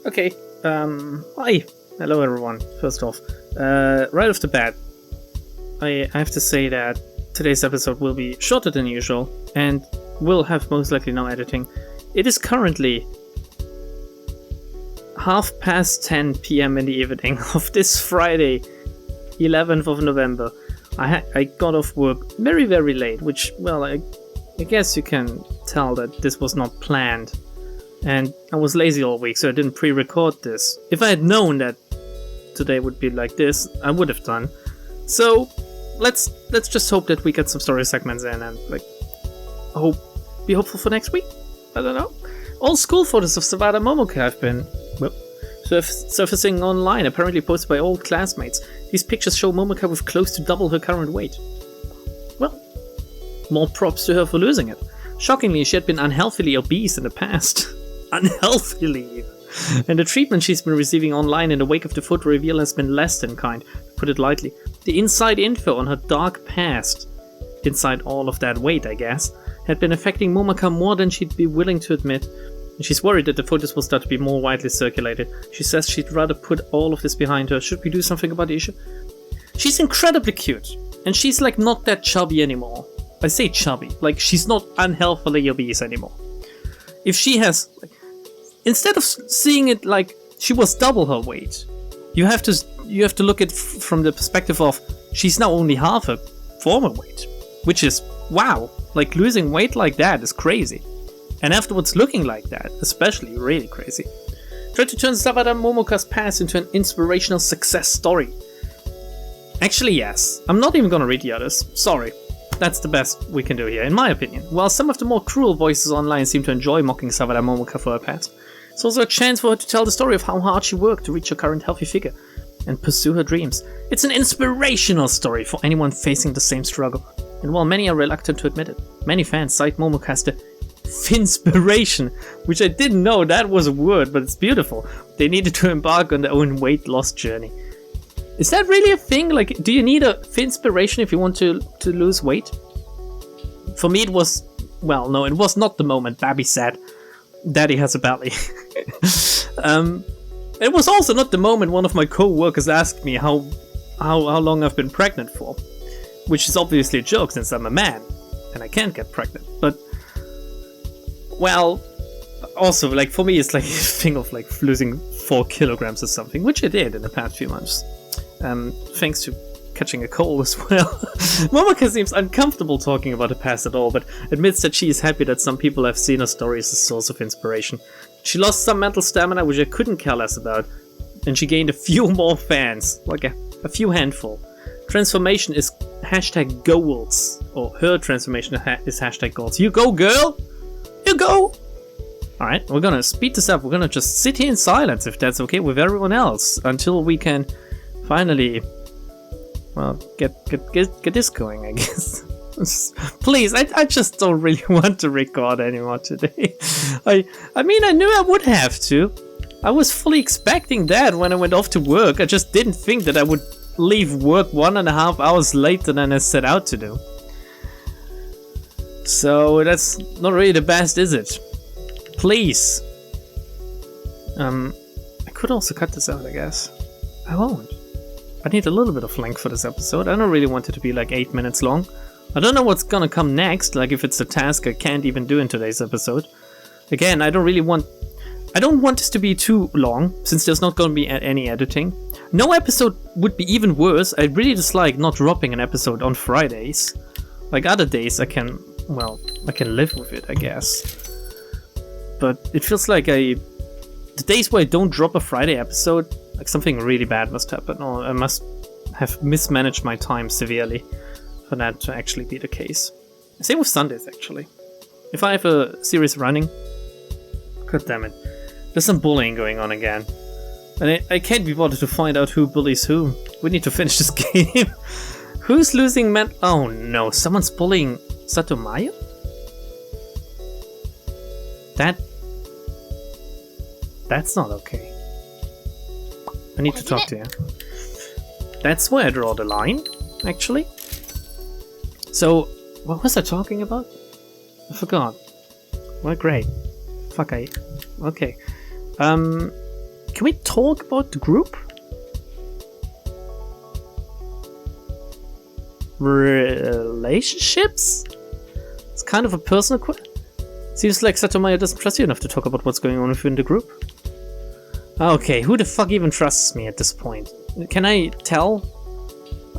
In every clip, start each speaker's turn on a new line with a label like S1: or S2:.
S1: Okay, hi. Hello everyone, first off. Right off the bat, I have to say that today's episode will be shorter than usual, and will have most likely no editing. It is currently 10:30 p.m. in the evening of this Friday, 11th of November. I got off work very, very late, which, well, I guess you can tell that this was not planned. And I was lazy all week, so I didn't pre-record this. If I had known that today would be like this, I would have done. So let's just hope that we get some story segments in and be hopeful for next week. I don't know. All school photos of Savada Momoka have been surfacing online, apparently posted by old classmates. These pictures show Momoka with close to double her current weight. Well, more props to her for losing it. Shockingly, she had been unhealthily obese in the past. Unhealthily. And the treatment she's been receiving online in the wake of the photo reveal has been less than kind, to put it lightly. The inside info on her dark past, inside all of that weight I guess, had been affecting Momoka more than she'd be willing to admit. And she's worried that the photos will start to be more widely circulated. She says she'd rather put all of this behind her. Should we do something about the issue? She's incredibly cute, and she's like not that chubby anymore. I say chubby, like she's not unhealthily obese anymore. If she has, instead of seeing it like she was double her weight, you have to look at it from the perspective of she's now only half her former weight, which is wow. Like losing weight like that is crazy, and afterwards looking like that, especially, really crazy. Try to turn Savada Momoka's past into an inspirational success story. Actually, yes. I'm not even gonna read the others. Sorry. That's the best we can do here, in my opinion. While some of the more cruel voices online seem to enjoy mocking Savada Momoka for her past, it's also a chance for her to tell the story of how hard she worked to reach her current healthy figure and pursue her dreams. It's an inspirational story for anyone facing the same struggle. And while many are reluctant to admit it, many fans cite Momoka as the Finspiration, which I didn't know that was a word, but it's beautiful. They needed to embark on their own weight loss journey. Is that really a thing? Like, do you need a Finspiration if you want to lose weight? For me, it was, well, no, it was not the moment Babby said, "Daddy has a belly." It was also not the moment one of my co-workers asked me how long I've been pregnant for. Which is obviously a joke since I'm a man and I can't get pregnant. But, well, also, like, for me, it's like a thing of like losing 4 kilograms or something, which I did in the past few months. Thanks to catching a cold as well. Momoka seems uncomfortable talking about her past at all, but admits that she is happy that some people have seen her story as a source of inspiration. She lost some mental stamina, which I couldn't care less about, and she gained a few more fans, like a few handful. Transformation is #goals, or her transformation is #goals. You go, girl! You go! Alright, we're gonna speed this up. We're gonna just sit here in silence, if that's okay with everyone else, until we can finally, well, get this going, I guess. Please, I just don't really want to record anymore today. I mean, I knew I would have to. I was fully expecting that when I went off to work. I just didn't think that I would leave work 1.5 hours later than I set out to do. So that's not really the best, is it? Please. I could also cut this out, I guess. I won't. I need a little bit of length for this episode. I don't really want it to be like 8 minutes long. I don't know what's gonna come next, like if it's a task I can't even do in today's episode. Again, I don't want this to be too long, since there's not gonna be any editing. No episode would be even worse. I really dislike not dropping an episode on Fridays. Like other days I can live with it, I guess. But it feels like the days where I don't drop a Friday episode, like something really bad must happen, or I must have mismanaged my time severely for that to actually be the case. Same with Sundays, actually. If I have a series running, god damn it, there's some bullying going on again. And I can't be bothered to find out who bullies who. We need to finish this game. Who's losing oh no, someone's bullying Satomaya? That's not okay. I need to talk to you. That's where I draw the line, actually. So, what was I talking about? I forgot. Well, great. Fuck, okay. Can we talk about the group? Relationships? It's kind of a personal question. Seems like Satomayo doesn't trust you enough to talk about what's going on within the group. Okay, who the fuck even trusts me at this point? Can I tell?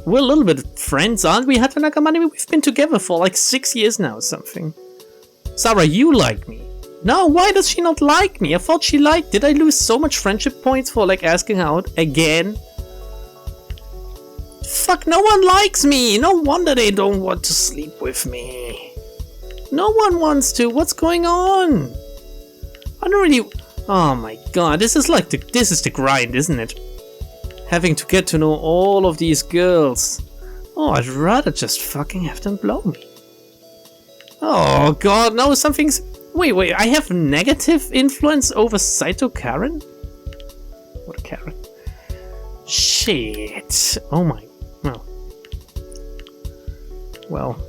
S1: We're a little bit friends, aren't we, Hatanakamani? We've been together for like 6 years now or something. Sarah, you like me. No, why does she not like me? I thought she liked. Did I lose so much friendship points for like asking her out again? Fuck, no one likes me. No wonder they don't want to sleep with me. No one wants to. What's going on? I don't really... Oh my god, this is the grind, isn't it? Having to get to know all of these girls. Oh, I'd rather just fucking have them blow me. Oh god, no, something's... Wait, I have negative influence over Saito Karen? What a Karen. Shit. Oh my... Well...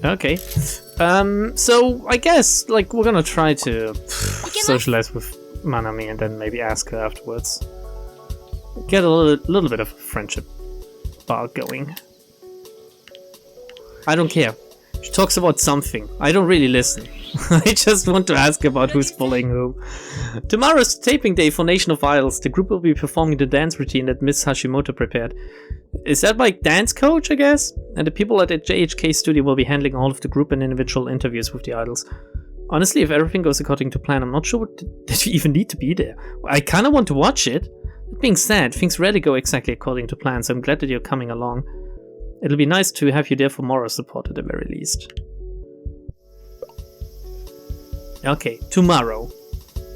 S1: Okay. So I guess, like, we're gonna try to socialize with Manami and then maybe ask her afterwards. Get a little bit of friendship bar going. I don't care. She talks about something. I don't really listen. I just want to ask about who's bullying who. Tomorrow's taping day for Nation of Idols. The group will be performing the dance routine that Miss Hashimoto prepared. Is that like dance coach, I guess? And the people at the JHK studio will be handling all of the group and individual interviews with the idols. Honestly, if everything goes according to plan, I'm not sure that you even need to be there. I kinda want to watch it. That being said, things rarely go exactly according to plan, so I'm glad that you're coming along. It'll be nice to have you there for moral support at the very least. Okay, tomorrow.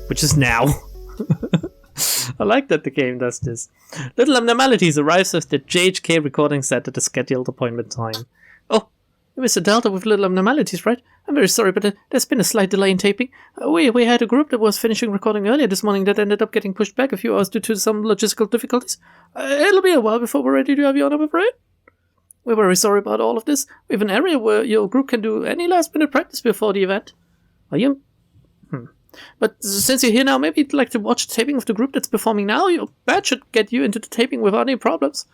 S1: Which is now. I like that the game does this. Little Abnormalities arrives at the JHK recording set at the scheduled appointment time. Oh, you're Mr. Delta with Little Abnormalities, right? I'm very sorry, but there's been a slight delay in taping. We had a group that was finishing recording earlier this morning that ended up getting pushed back a few hours due to some logistical difficulties. It'll be a while before we're ready to have you on, I'm afraid. We're very sorry about all of this. We have an area where your group can do any last-minute practice before the event. Are you... But since you're here now, maybe you'd like to watch the taping of the group that's performing now? Your badge should get you into the taping without any problems.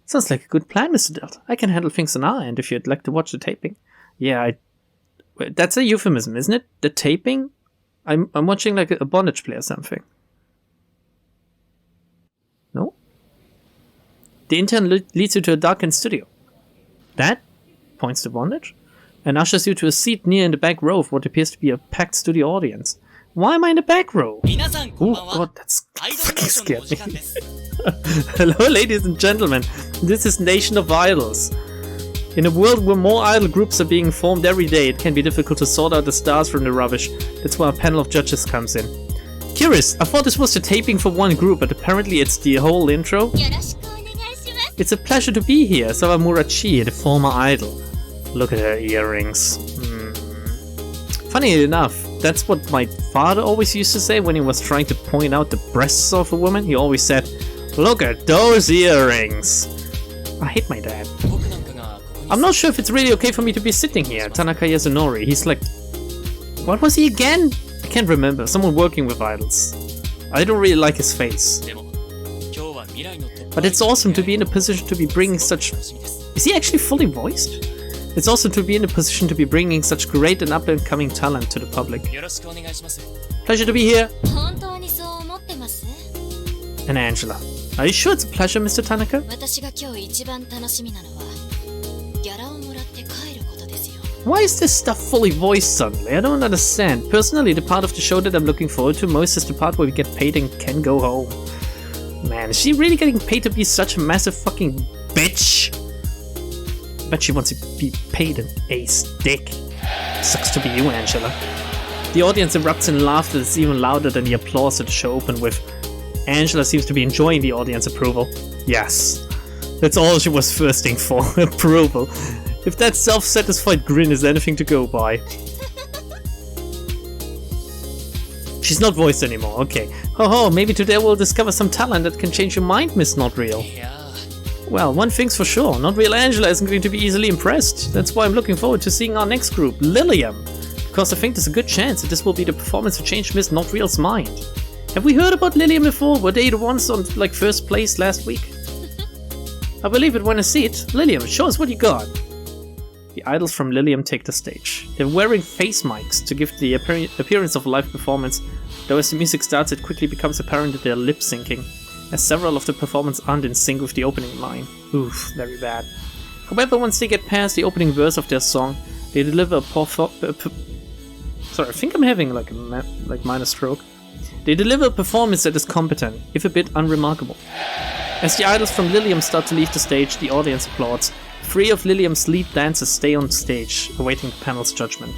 S1: Sounds like a good plan, Mr. Delta. I can handle things on our end if you'd like to watch the taping. Yeah, that's a euphemism, isn't it? The taping? I'm watching like a bondage play or something. No? The intern leads you to a darkened studio. That points to bondage? And ushers you to a seat near in the back row of what appears to be a packed studio audience. Why am I in the back row? Oh god, that's fucking scared me. Hello ladies and gentlemen, this is Nation of Idols. In a world where more idol groups are being formed every day, it can be difficult to sort out the stars from the rubbish. That's where a panel of judges comes in. Curious, I thought this was the taping for one group, but apparently it's the whole intro. It's a pleasure to be here, Sawamura Chi, the former idol. Look at her earrings. Funny enough, that's what my father always used to say when he was trying to point out the breasts of a woman. He always said, "Look at those earrings." I hate my dad. I'm not sure if it's really okay for me to be sitting here. Tanaka Yasunori, he's like... What was he again? I can't remember. Someone working with idols. I don't really like his face. But it's awesome to be in a position to be bringing such... Is he actually fully voiced? It's awesome to be in a position to be bringing such great and up-and-coming talent to the public. Pleasure to be here. And Angela. Are you sure it's a pleasure, Mr. Tanaka? Why is this stuff fully voiced suddenly? I don't understand. Personally, the part of the show that I'm looking forward to most is the part where we get paid and can go home. Man, is she really getting paid to be such a massive fucking bitch? Bet she wants to be paid an ace dick. Sucks to be you, Angela. The audience erupts in laughter that's even louder than the applause that the show opened with. Angela seems to be enjoying the audience approval. Yes. That's all she was thirsting for. Approval. If that self-satisfied grin is anything to go by. She's not voiced anymore, okay. Ho, maybe today we'll discover some talent that can change your mind, Miss Not Real. Well, one thing's for sure, Not Real Angela isn't going to be easily impressed. That's why I'm looking forward to seeing our next group, Lilium. Because I think there's a good chance that this will be the performance to change Miss Not Real's mind. Have we heard about Lilium before? Were they the ones on like first place last week? I believe it when I see it. Lilium, show us what you got. The idols from Lilium take the stage. They're wearing face mics to give the appearance of a live performance, though as the music starts it quickly becomes apparent that they're lip-syncing, as several of the performers aren't in sync with the opening line. Oof, very bad. However, once they get past the opening verse of their song, they deliver a sorry, I think I'm having like a minor stroke. They deliver a performance that is competent, if a bit unremarkable. As the idols from Lilium start to leave the stage, the audience applauds. 3 of Lilium's lead dancers stay on stage, awaiting the panel's judgment.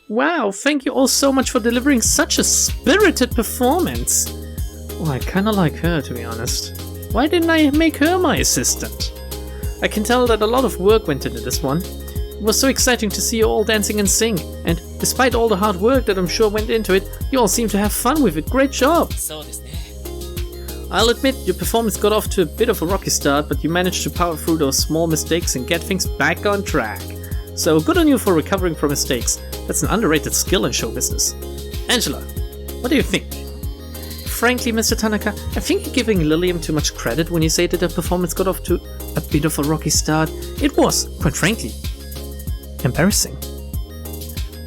S1: Wow, thank you all so much for delivering such a spirited performance. Oh, I kinda like her, to be honest. Why didn't I make her my assistant? I can tell that a lot of work went into this one. It was so exciting to see you all dancing in sync, and despite all the hard work that I'm sure went into it, you all seem to have fun with it. Great job! I'll admit, your performance got off to a bit of a rocky start, but you managed to power through those small mistakes and get things back on track. So good on you for recovering from mistakes. That's an underrated skill in show business. Angela, what do you think? Frankly, Mr. Tanaka, I think you're giving Lilium too much credit when you say that their performance got off to a bit of a rocky start. It was, quite frankly, embarrassing.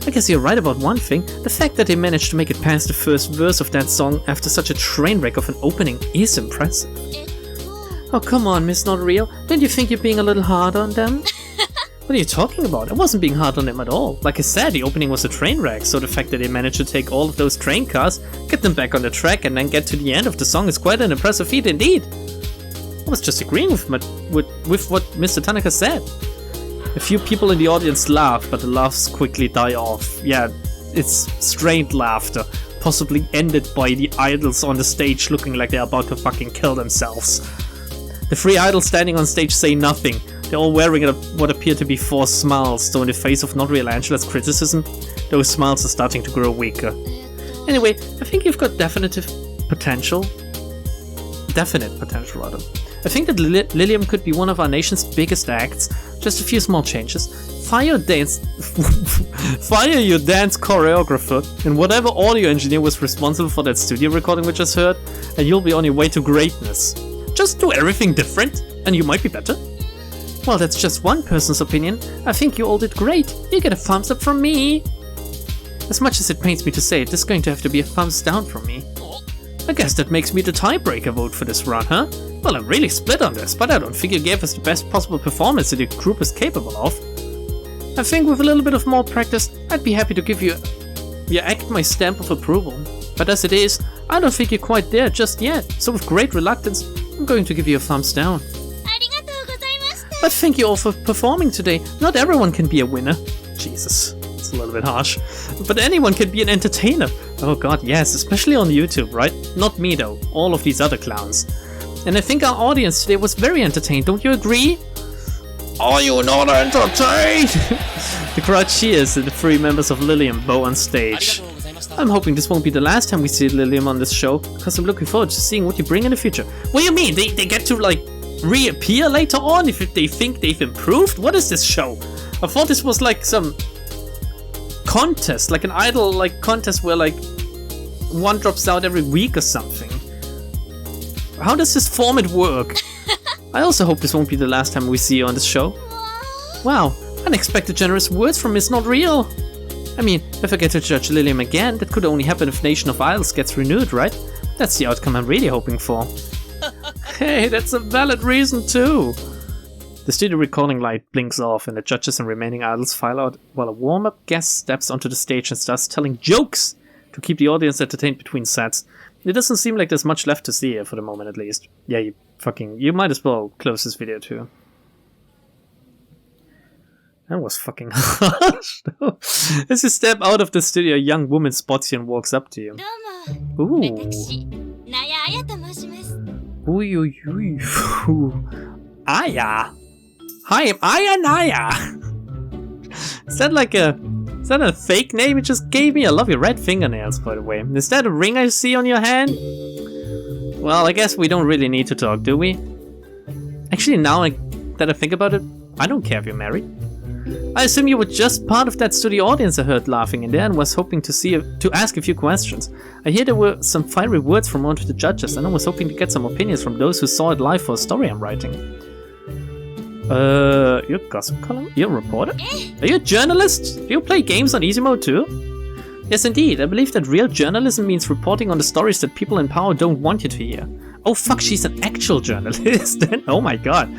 S1: I guess you're right about one thing. The fact that they managed to make it past the first verse of that song after such a train wreck of an opening is impressive. Oh, come on, Miss Not Real. Don't you think you're being a little hard on them? What are you talking about? I wasn't being hard on them at all. Like I said, the opening was a train wreck, so the fact that they managed to take all of those train cars, get them back on the track, and then get to the end of the song is quite an impressive feat indeed. I was just agreeing with what Mr. Tanaka said. A few people in the audience laughed, but the laughs quickly die off. Yeah, it's strained laughter, possibly ended by the idols on the stage looking like they're about to fucking kill themselves. The 3 idols standing on stage say nothing. They're all wearing what appear to be forced smiles, though in the face of Not Real Angela's criticism, those smiles are starting to grow weaker. Anyway, I think you've got definite potential, rather. I think that Lilium could be one of our nation's biggest acts. Just a few small changes. Fire your dance choreographer and whatever audio engineer was responsible for that studio recording we just heard, and you'll be on your way to greatness. Just do everything different, and you might be better. Well, that's just one person's opinion. I think you all did great. You get a thumbs up from me. As much as it pains me to say it, this is going to have to be a thumbs down from me. I guess that makes me the tiebreaker vote for this run, huh? Well, I'm really split on this, but I don't think you gave us the best possible performance that your group is capable of. I think with a little bit of more practice, I'd be happy to give your act my stamp of approval. But as it is, I don't think you're quite there just yet, so with great reluctance, I'm going to give you a thumbs down. But thank you all for performing today. Not everyone can be a winner. Jesus, it's a little bit harsh. But anyone can be an entertainer. Oh god, yes, especially on YouTube, right? Not me though, all of these other clowns. And I think our audience today was very entertained, don't you agree? Are you not entertained? The crowd cheers and the 3 members of Lilium bow on stage. I'm hoping this won't be the last time we see Lilium on this show, because I'm looking forward to seeing what you bring in the future. What do you mean? They get to like reappear later on if they think they've improved? What is this show? I thought this was like some contest, like an idol like contest where like one drops out every week or something. How does this format work? I also hope this won't be the last time we see you on this show. Wow, unexpected generous words from Miss Not Real. I mean, if I get to judge Lilium again, that could only happen if Nation of Idols gets renewed, right? That's the outcome I'm really hoping for. Hey, that's a valid reason too. The studio recording light blinks off and the judges and remaining idols file out while a warm-up guest steps onto the stage and starts telling jokes to keep the audience entertained between sets. It doesn't seem like there's much left to see here for the moment at least. Yeah, you might as well close this video too. That was fucking harsh though. As you step out of the studio, a young woman spots you and walks up to you. Ooh. Aya. Hi, I'm Aya Naya. Is that a fake name you just gave me? I love your red fingernails, by the way. Is that a ring I see on your hand? Well, I guess we don't really need to talk, do we? Actually, now that I think about it, I don't care if you're married. I assume you were just part of that studio audience I heard laughing in there and was hoping to ask a few questions. I hear there were some fiery words from one of the judges, and I was hoping to get some opinions from those who saw it live for a story I'm writing. You're a gossip column? You're a reporter? Are you a journalist? Do you play games on easy mode too? Yes, indeed. I believe that real journalism means reporting on the stories that people in power don't want you to hear. Oh fuck, she's an actual journalist. Oh my god.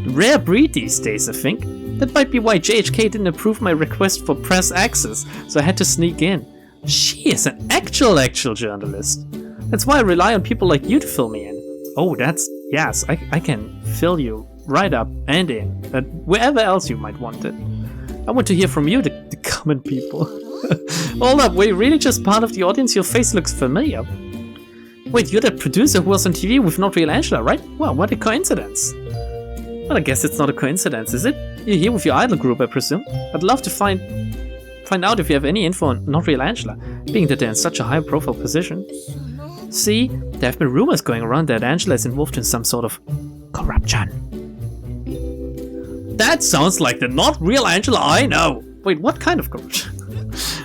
S1: Rare breed these days, I think. That might be why JHK didn't approve my request for press access, so I had to sneak in. She is an actual journalist. That's why I rely on people like you to fill me in. Oh, yes, I can fill you right up and in, but wherever else you might want it. I want to hear from you, the common people. Hold up, were you really just part of the audience? Your face looks familiar. Wait, you're that producer who was on TV with Not Real Angela, right? Well, what a coincidence. Well, I guess it's not a coincidence, is it? You're here with your idol group, I presume. I'd love to find out if you have any info on Not Real Angela, being that they're in such a high-profile position. See, there have been rumors going around that Angela is involved in some sort of corruption. That sounds like the Not Real Angela I know. Wait, what kind of corruption?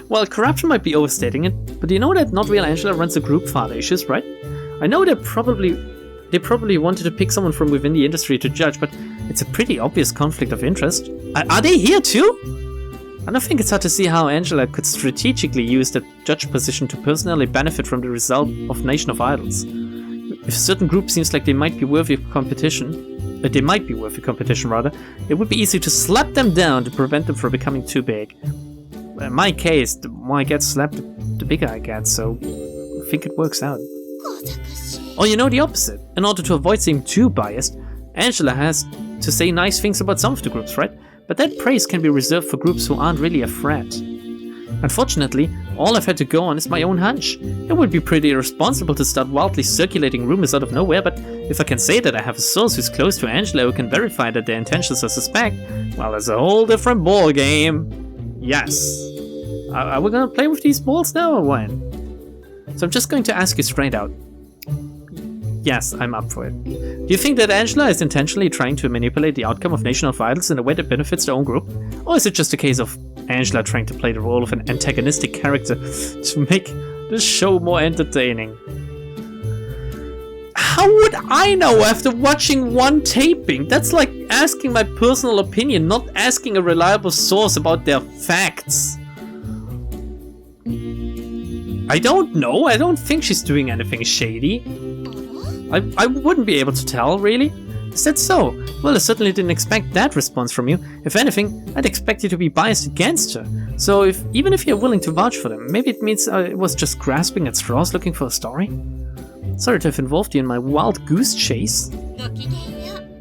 S1: Well, corruption might be overstating it, but you know that Not Real Angela runs a group Father Issues, right? I know they probably wanted to pick someone from within the industry to judge, but it's a pretty obvious conflict of interest. Are they here too? I don't think it's hard to see how Angela could strategically use the judge position to personally benefit from the result of Nation of Idols. If a certain group seems like they might be worthy of competition, it would be easy to slap them down to prevent them from becoming too big. In my case, the more I get slapped, the bigger I get, so I think it works out. Or you know, the opposite. In order to avoid seeming too biased, Angela has to say nice things about some of the groups, right? But that praise can be reserved for groups who aren't really a threat. Unfortunately, all I've had to go on is my own hunch. It would be pretty irresponsible to start wildly circulating rumors out of nowhere, but if I can say that I have a source who's close to Angela who can verify that their intentions are suspect, well, there's a whole different ball game. Yes. Are we gonna play with these balls now or when? So I'm just going to ask you straight out. Yes, I'm up for it. Do you think that Angela is intentionally trying to manipulate the outcome of Nation of Idols in a way that benefits their own group? Or is it just a case of Angela trying to play the role of an antagonistic character to make the show more entertaining? How would I know after watching one taping? That's like asking my personal opinion, not asking a reliable source about their facts. I don't know. I don't think she's doing anything shady. I wouldn't be able to tell, really. Is that so? Well, I certainly didn't expect that response from you. If anything, I'd expect you to be biased against her. So even if you're willing to vouch for them, maybe it means I was just grasping at straws looking for a story? Sorry to have involved you in my wild goose chase.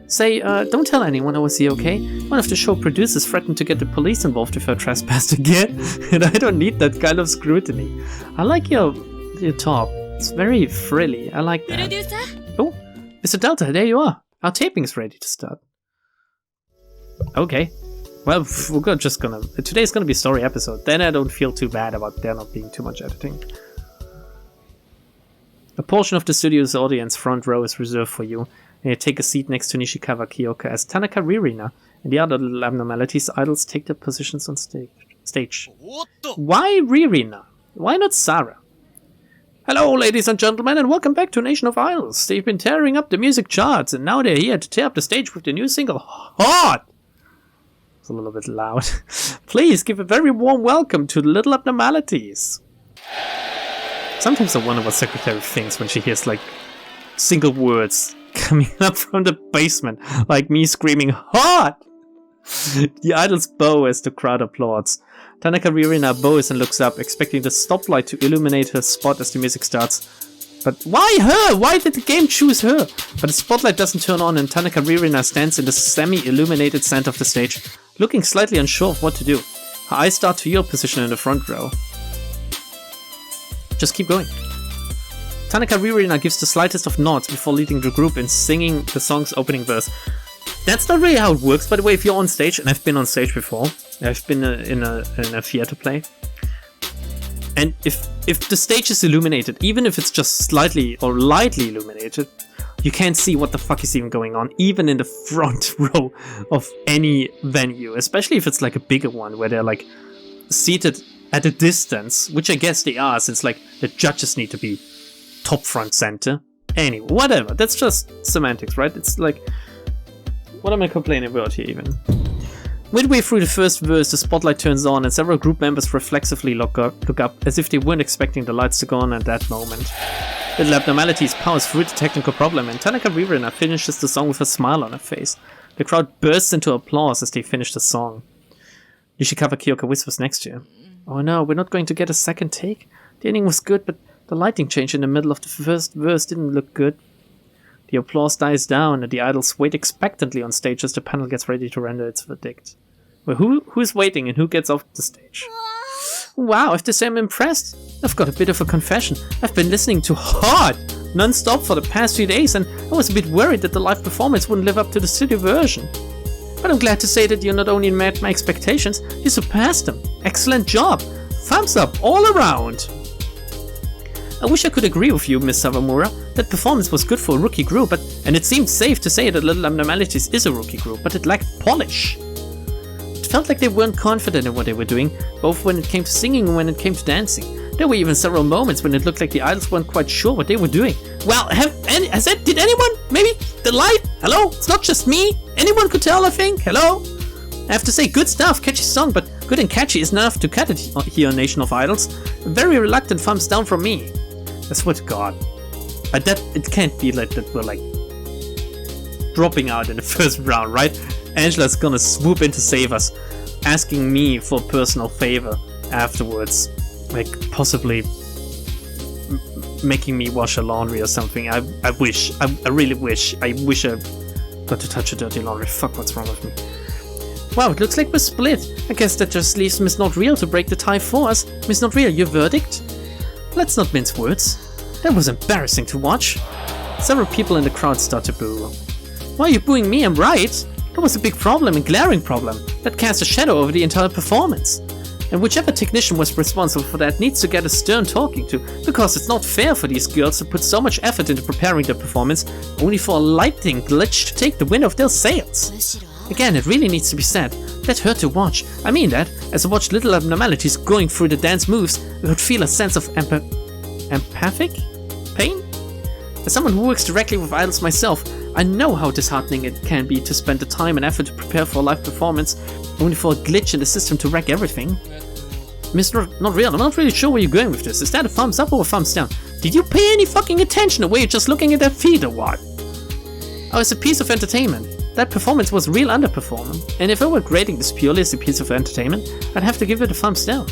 S1: Say, don't tell anyone I was here, okay? One of the show producers threatened to get the police involved if I trespassed again, and I don't need that kind of scrutiny. I like your top. It's very frilly. I like that. Oh, Mr. Delta, there you are. Our taping's ready to start. Okay. Well, today's gonna be a story episode. Then I don't feel too bad about there not being too much editing. A portion of the studio's audience front row is reserved for you, and you take a seat next to Nishikawa Kyoka as Tanaka Ririna and the other little Abnormalities idols take their positions on stage. Why Ririna? Why not Sarah? Hello, ladies and gentlemen, and welcome back to Nation of Idols. They've been tearing up the music charts, and now they're here to tear up the stage with their new single, Hot! It's a little bit loud. Please give a very warm welcome to the little Abnormalities. Sometimes I wonder what Secretary thinks when she hears, like, single words coming up from the basement, like me screaming, Hot! The idols bow as the crowd applauds. Tanaka Ririna bows and looks up, expecting the stoplight to illuminate her spot as the music starts. But why her? Why did the game choose her? But the spotlight doesn't turn on and Tanaka Ririna stands in the semi-illuminated center of the stage, looking slightly unsure of what to do. Her eyes start to your position in the front row. Just keep going. Tanaka Ririna gives the slightest of nods before leading the group in singing the song's opening verse. That's not really how it works, by the way. If you're on stage, and I've been on stage before, I've been in a theater play, and if the stage is illuminated, even if it's just slightly or lightly illuminated, You can't see what the fuck is even going on, even in the front row of any venue, especially if it's like a bigger one where they're like seated at a distance, which I guess they are, since like the judges need to be top front center. Anyway, whatever, that's just semantics, right? It's like, what am I complaining about here even? Midway through the first verse, the spotlight turns on and several group members reflexively look up as if they weren't expecting the lights to go on at that moment. Little Abnormalities powers through the technical problem and Tanaka Ririna finishes the song with a smile on her face. The crowd bursts into applause as they finish the song. Nishikawa Kyoka whispers next to her. Oh no, we're not going to get a second take? The ending was good, but the lighting change in the middle of the first verse didn't look good. The applause dies down and the idols wait expectantly on stage as the panel gets ready to render its verdict. Well, who's waiting and who gets off the stage? Wow, I have to say I'm impressed. I've got a bit of a confession. I've been listening to Hard non-stop for the past few days and I was a bit worried that the live performance wouldn't live up to the studio version. But I'm glad to say that you not only met my expectations, you surpassed them. Excellent job. Thumbs up all around. I wish I could agree with you, Miss Sawamura. That performance was good for a rookie group, and it seemed safe to say that Little Abnormalities is a rookie group, but it lacked polish. It felt like they weren't confident in what they were doing, both when it came to singing and when it came to dancing. There were even several moments when it looked like the idols weren't quite did what they were doing. Well, did anyone? Maybe the light? Hello? It's not just me? Anyone could tell, I think? Hello? I have to say, good stuff, catchy song, but good and catchy isn't enough to cut it here on Nation of Idols. A very reluctant thumbs down from me. I swear to God. It can't be like that we're like dropping out in the first round, right? Angela's gonna swoop in to save us, asking me for a personal favor afterwards. Like, possibly making me wash her laundry or something. I really wish I got to touch her dirty laundry. Fuck, what's wrong with me? Wow, it looks like we're split. I guess that just leaves Miss Not Real to break the tie for us. Miss Not Real, your verdict? Let's not mince words. That was embarrassing to watch. Several people in the crowd start to boo. Why are you booing me? I'm right. That was a big problem, a glaring problem. That cast a shadow over the entire performance. And whichever technician was responsible for that needs to get a stern talking to, because it's not fair for these girls to put so much effort into preparing their performance, only for a lighting glitch to take the wind off their sails. Again, it really needs to be said. That hurt to watch. I mean that, as I watched Little Abnormalities going through the dance moves, I could feel a sense of empathic pain? As someone who works directly with idols myself, I know how disheartening it can be to spend the time and effort to prepare for a live performance, only for a glitch in the system to wreck everything. Miss Not Real, I'm not really sure where you're going with this. Is that a thumbs up or a thumbs down? Did you pay any fucking attention, or were you just looking at their feet or what? Oh, it's a piece of entertainment. That performance was real underperforming, and if I were grading this purely as a piece of entertainment, I'd have to give it a thumbs down.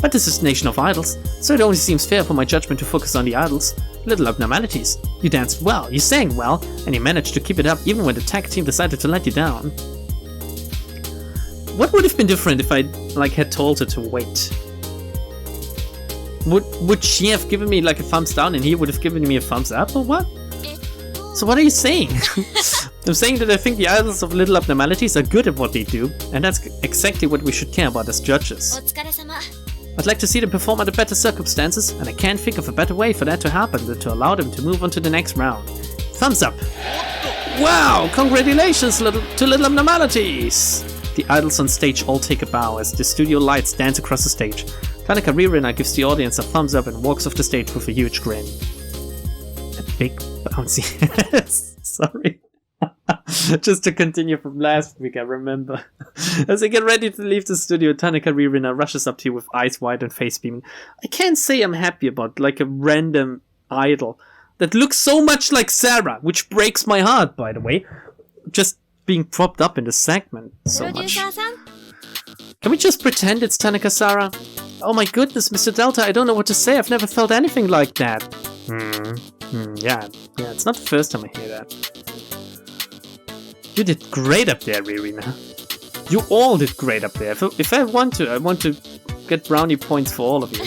S1: But this is Nation of Idols, so it only seems fair for my judgment to focus on the idols. Little Abnormalities. You danced well, you sang well, and you managed to keep it up even when the tag team decided to let you down. What would have been different if I had told her to wait? Would she have given me like a thumbs down and he would have given me a thumbs up or what? So what are you saying? I'm saying that I think the idols of Little Abnormalities are good at what they do, and that's exactly what we should care about as judges. I'd like to see them perform under better circumstances, and I can't think of a better way for that to happen than to allow them to move on to the next round. Thumbs up! Wow! Congratulations to Little Abnormalities! The idols on stage all take a bow as the studio lights dance across the stage. Tanaka Ririna gives the audience a thumbs up and walks off the stage with a huge grin. A big bouncy sorry. Just to continue from last week, I remember. As they get ready to leave the studio, Tanaka Ririna rushes up to you with eyes wide and face beaming. I can't say I'm happy about like a random idol that looks so much like Sarah, which breaks my heart, by the way. Just being propped up in the segment so much. Can we just pretend it's Tanaka Sara? Oh my goodness, Mr. Delta, I don't know what to say. I've never felt anything like that. Yeah, it's not the first time I hear that. You did great up there, Ririna. You all did great up there. If I want to get brownie points for all of you.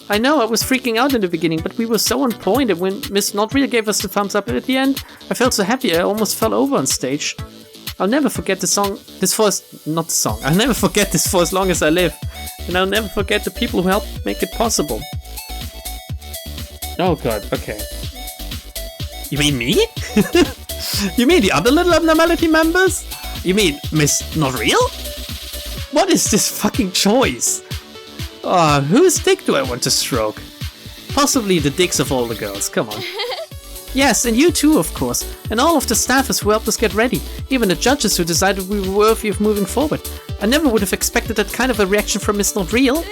S1: I know, I was freaking out in the beginning, but we were so on point, and when Miss Not Real gave us the thumbs up at the end, I felt so happy I almost fell over on stage. I'll never forget I'll never forget this for as long as I live. And I'll never forget the people who helped make it possible. Oh god, okay. You mean me? You mean the other little abnormality members? You mean Miss Not Real? What is this fucking choice? Oh, whose dick do I want to stroke? Possibly the dicks of all the girls, come on. Yes, and you too, of course. And all of the staffers who helped us get ready. Even the judges who decided we were worthy of moving forward. I never would have expected that kind of a reaction from Miss Not Real.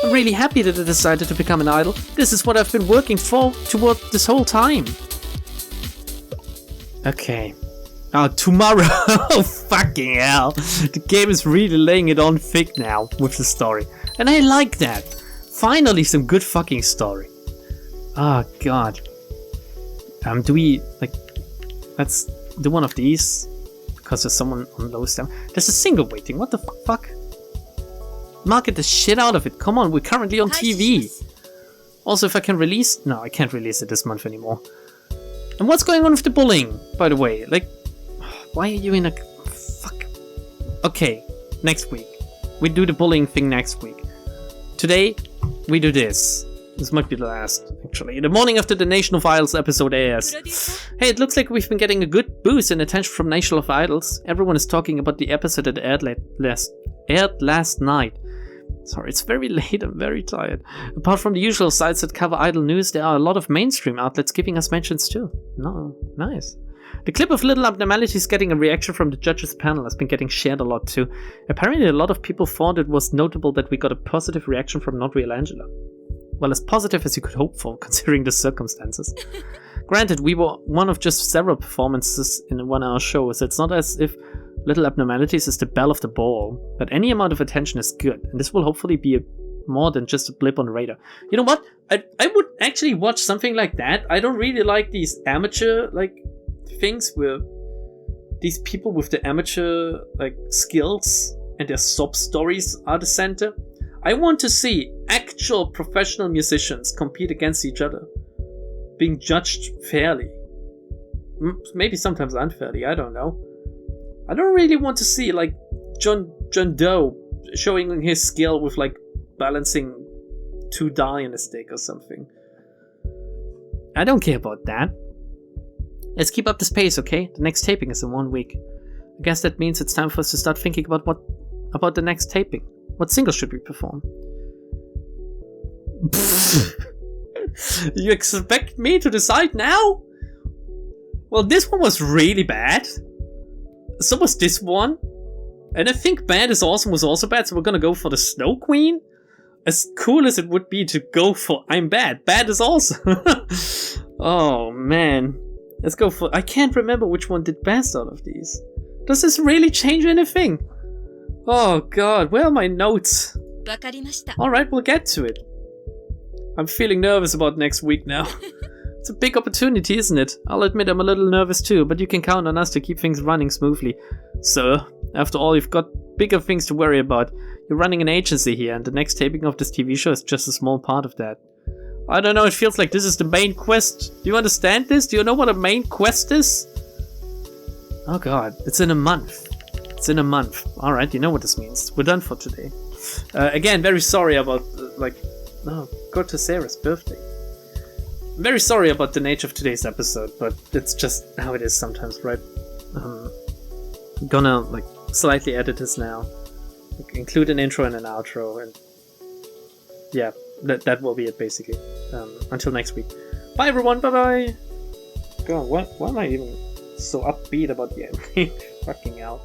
S1: I'm really happy that I decided to become an idol. This is what I've been working toward this whole time. Okay. Oh, tomorrow! Oh, fucking hell. The game is really laying it on thick now with the story. And I like that. Finally some good fucking story. Oh, God. Do we, like, let's do one of these, because there's someone on low stem. There's a single waiting, what the fuck? Market the shit out of it, come on, we're currently on TV. Also, if I can release, no, I can't release it this month anymore. And what's going on with the bullying, by the way? Like, why are you in a, fuck. Okay, next week. We do the bullying thing next week. Today, we do this. This might be the last, actually. The morning after the Nation of Idols episode airs. Hey, it looks like we've been getting a good boost in attention from Nation of Idols. Everyone is talking about the episode that aired last night. Sorry, it's very late, I'm very tired. Apart from the usual sites that cover idol news, there are a lot of mainstream outlets giving us mentions too. No, nice. The clip of Little Abnormalities getting a reaction from the judges panel has been getting shared a lot too. Apparently a lot of people thought it was notable that we got a positive reaction from Not Real Angela. Well, as positive as you could hope for, considering the circumstances. Granted, we were one of just several performances in a 1-hour show, so it's not as if Little Abnormalities is the belle of the ball, but any amount of attention is good, and this will hopefully be more than just a blip on the radar. You know what? I would actually watch something like that. I don't really like these amateur, like, things where these people with the amateur, like, skills and their sob stories are the center. I want to see actual professional musicians compete against each other, being judged fairly. Maybe sometimes unfairly, I don't know. I don't really want to see, like, John Doe showing his skill with, like, balancing 2 die in a stick or something. I don't care about that. Let's keep up this pace, okay? The next taping is in 1 week. I guess that means it's time for us to start thinking about the next taping. What single should we perform? You expect me to decide now? Well, this one was really bad. So was this one. And I think Bad is Awesome was also bad, so we're gonna go for the Snow Queen. As cool as it would be to go for I'm Bad. Bad is Awesome. Oh, man. Let's go for... I can't remember which one did best out of these. Does this really change anything? Oh god, where are my notes? Alright, we'll get to it. I'm feeling nervous about next week now. It's a big opportunity, isn't it? I'll admit I'm a little nervous too, but you can count on us to keep things running smoothly. Sir, after all, you've got bigger things to worry about. You're running an agency here, and the next taping of this TV show is just a small part of that. I don't know, it feels like this is the main quest. Do you understand this? Do you know what a main quest is? Oh god, it's in a month. It's in a month. Alright, you know what this means. We're done for today. Again, very sorry about, God to Sarah's birthday. I'm very sorry about the nature of today's episode, but it's just how it is sometimes, right? I'm gonna, slightly edit this now. Include an intro and an outro, and yeah, that will be it, basically. Until next week. Bye, everyone! Bye-bye! God, why am I even so upbeat about the ending? Fucking hell.